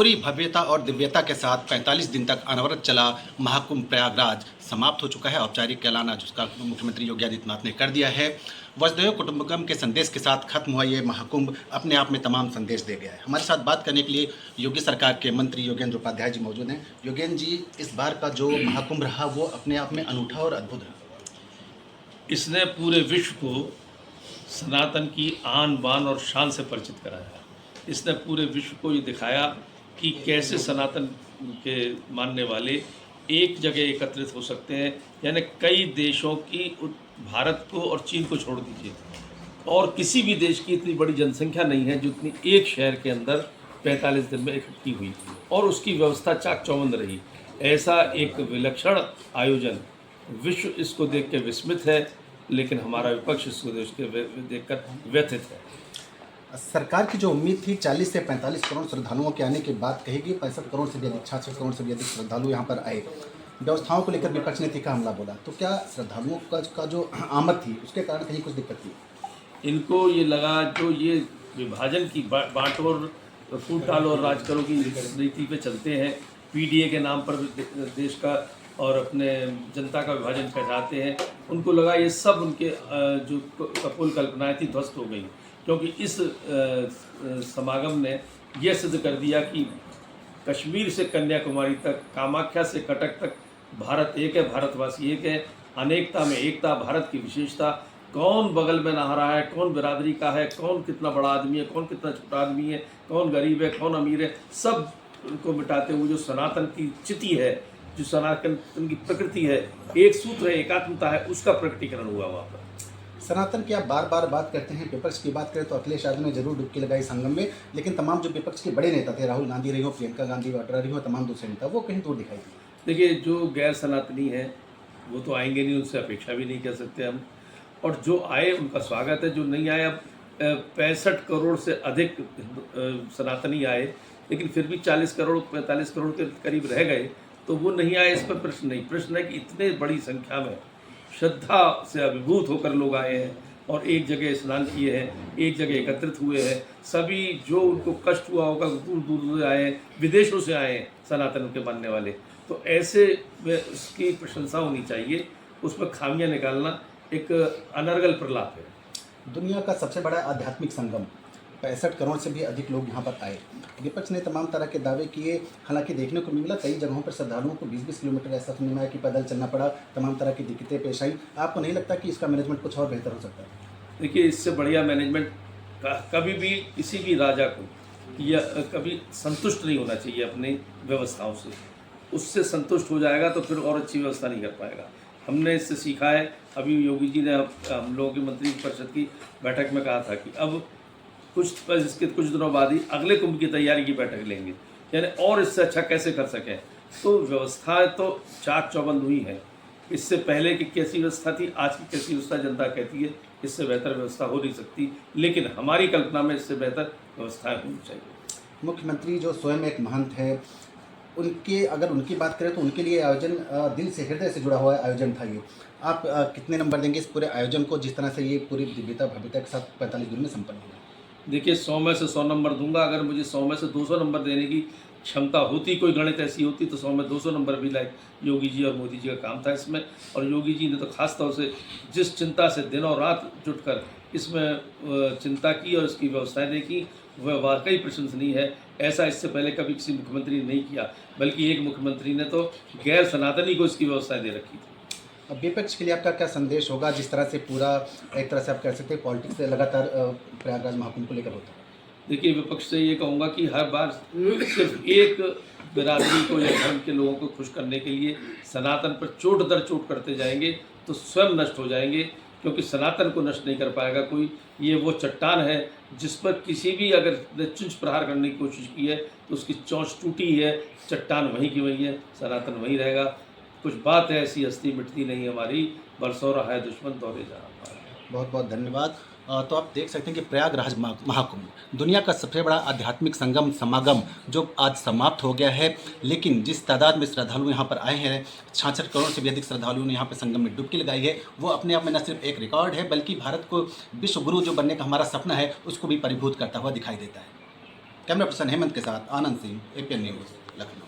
पूरी भव्यता और दिव्यता के साथ 45 दिन तक अनवरत चला महाकुंभ प्रयागराज समाप्त हो चुका है। औपचारिक ऐलान आज उसका मुख्यमंत्री योगी आदित्यनाथ ने कर दिया है। वसुधैव कुटुंबकम के संदेश के साथ खत्म हुआ ये महाकुंभ अपने आप में तमाम संदेश दे गया है। हमारे साथ बात करने के लिए योगी सरकार के मंत्री योगेंद्र उपाध्याय जी मौजूद हैं। योगेंद्र जी, इस बार का जो महाकुंभ रहा वो अपने आप में अनूठा और अद्भुत रहा। इसने पूरे विश्व को सनातन की आन बान और शान से परिचित कराया। इसने पूरे विश्व को ये दिखाया कि कैसे सनातन के मानने वाले एक जगह एकत्रित हो सकते हैं। यानी कई देशों की, भारत को और चीन को छोड़ दीजिए, और किसी भी देश की इतनी बड़ी जनसंख्या नहीं है जितनी एक शहर के अंदर 45 दिन में इकट्ठी हुई और उसकी व्यवस्था चाक चौबंद रही। ऐसा एक विलक्षण आयोजन, विश्व इसको देख के विस्मित है, लेकिन हमारा विपक्ष इसको देखकर व्यथित है। सरकार की जो उम्मीद थी 40 से 45 करोड़ श्रद्धालुओं के आने के बाद कहेगी 65 करोड़ से भी अधिक, 66 करोड़ से भी अधिक श्रद्धालु यहाँ पर आए। व्यवस्थाओं को लेकर विपक्ष ने तीखा हमला बोला, तो क्या श्रद्धालुओं का जो आमद थी उसके कारण कहीं कुछ दिक्कत थी? इनको ये लगा, जो ये विभाजन की बांटो और फूट डालो और राज करो की नीति पे चलते हैं, पीडीए के नाम पर देश का और अपने जनता का विभाजन कर चाहते हैं, उनको लगा ये सब उनके जो कपोल कल्पनाएं थी ध्वस्त हो गई। क्योंकि इस समागम ने यह सिद्ध कर दिया कि कश्मीर से कन्याकुमारी तक, कामाख्या से कटक तक भारत एक है, भारतवासी एक है। अनेकता में एकता, भारत की विशेषता। कौन बगल में नहा रहा है, कौन बिरादरी का है, कौन कितना बड़ा आदमी है, कौन कितना छोटा आदमी है, कौन गरीब है, कौन अमीर है, सब उनको मिटाते हुए जो सनातन की चिति है, जो सनातन की प्रकृति है, एक सूत्र है, एकात्मता है, उसका प्रकटीकरण हुआ वहाँ पर। सनातन की आप बार बार बात करते हैं। विपक्ष की बात करें तो अखिलेश यादव ने जरूर डुबकी लगाई संगम में, लेकिन तमाम जो विपक्ष के बड़े नेता थे, राहुल गांधी रही हो, प्रियंका गांधी वाड्रा रही हो, तमाम दूसरे नेता, वो कहीं दूर दिखाई दिए। देखिए, जो गैर सनातनी है वो तो आएंगे नहीं, उनसे अपेक्षा भी नहीं कर सकते हम, और जो आए उनका स्वागत है। जो नहीं आए, अब 65 करोड़ से अधिक सनातनी आए, लेकिन फिर भी 40 करोड़ 45 करोड़ के करीब रह गए, तो वो नहीं आए, इस पर प्रश्न नहीं। प्रश्न है कि इतने बड़ी संख्या में श्रद्धा से अभिभूत होकर लोग आए हैं और एक जगह स्नान किए हैं, एक जगह एकत्रित हुए हैं। सभी जो उनको कष्ट हुआ होगा, दूर दूर से आए हैं, विदेशों से आए हैं सनातन के मानने वाले, तो ऐसे में उसकी प्रशंसा होनी चाहिए। उसमें खामियां निकालना एक अनर्गल प्रलाप है। दुनिया का सबसे बड़ा आध्यात्मिक संगम, 65 करोड़ से भी अधिक लोग यहाँ पर आए। विपक्ष ने तमाम तरह के दावे किए, हालांकि देखने को मिला कई जगहों पर श्रद्धालुओं को 20-20 किलोमीटर ऐसा सुनने में आया कि पैदल चलना पड़ा, तमाम तरह की दिक्कतें पेश आई। आपको नहीं लगता कि इसका मैनेजमेंट कुछ और बेहतर हो सकता है? देखिए, इससे बढ़िया मैनेजमेंट कभी भी किसी भी राजा को या कभी संतुष्ट नहीं होना चाहिए अपनी व्यवस्थाओं से। उससे संतुष्ट हो जाएगा तो फिर और अच्छी व्यवस्था नहीं कर पाएगा। हमने इससे सीखा है। अभी योगी जी ने हम लोगों की मंत्री परिषद की बैठक में कहा था कि अब इसके कुछ दिनों बाद ही अगले कुंभ की तैयारी की बैठक लेंगे, यानी और इससे अच्छा कैसे कर सकें। तो व्यवस्था तो चाक चौबंद हुई है। इससे पहले की कैसी व्यवस्था थी, आज की कैसी व्यवस्था, जनता कहती है इससे बेहतर व्यवस्था हो नहीं सकती, लेकिन हमारी कल्पना में इससे बेहतर व्यवस्थाएं होनी चाहिए। मुख्यमंत्री जो स्वयं एक महंत है, अगर उनकी बात करें तो उनके लिए आयोजन दिल से, हृदय से जुड़ा हुआ आयोजन था ये। आप कितने नंबर देंगे इस पूरे आयोजन को, जिस तरह से ये पूरी दिव्यता भव्यता के साथ 45 दिन में संपन्न हुआ? देखिए, 100 में से 100 नंबर दूंगा। अगर मुझे 100 में से 200 नंबर देने की क्षमता होती, कोई गणित ऐसी होती, तो 100 में 200 नंबर भी लाइक योगी जी और मोदी जी का काम था इसमें। और योगी जी ने तो खास तौर से जिस चिंता से दिनों रात जुटकर इसमें चिंता की और इसकी व्यवस्थाएं देखी, वह वाकई प्रशंसनीय है। ऐसा इससे पहले कभी किसी मुख्यमंत्री ने नहीं किया, बल्कि एक मुख्यमंत्री ने तो गैर सनातनी को इसकी व्यवस्थाएं दे रखी थी। अब विपक्ष के लिए आपका क्या संदेश होगा, जिस तरह से पूरा एक तरह से आप कह सकते हैं पॉलिटिक्स लगातार प्रयागराज महाकुंभ को लेकर होता है? देखिए, विपक्ष से ये कहूँगा कि हर बार सिर्फ एक बिरादरी को या धर्म के लोगों को खुश करने के लिए सनातन पर चोट दर चोट करते जाएंगे तो स्वयं नष्ट हो जाएंगे, क्योंकि सनातन को नष्ट नहीं कर पाएगा कोई। ये वो चट्टान है जिस पर किसी भी अगर चुंच प्रहार करने की कोशिश की है तो उसकी चोंच टूटी है, चट्टान वहीं की वहीं है, सनातन वहीं रहेगा। कुछ बात है ऐसी, हस्ती मिटती नहीं हमारी, बरसों रहा है दुश्मन दौरे जा रहा है। बहुत बहुत धन्यवाद। तो आप देख सकते हैं कि प्रयागराज महाकुंभ दुनिया का सबसे बड़ा आध्यात्मिक समागम जो आज समाप्त हो गया है, लेकिन जिस तादाद में श्रद्धालु यहाँ पर आए हैं, 66 करोड़ से भी अधिक श्रद्धालुओं ने यहाँ पर संगम में डुबकी लगाई है, वो अपने आप में न सिर्फ एक रिकॉर्ड है, बल्कि भारत को विश्व गुरु जो बनने का हमारा सपना है उसको भी परिभूत करता हुआ दिखाई देता है। कैमरा पर्सन हेमंत के साथ आनंद सिंह, एपीएन न्यूज़, लखनऊ।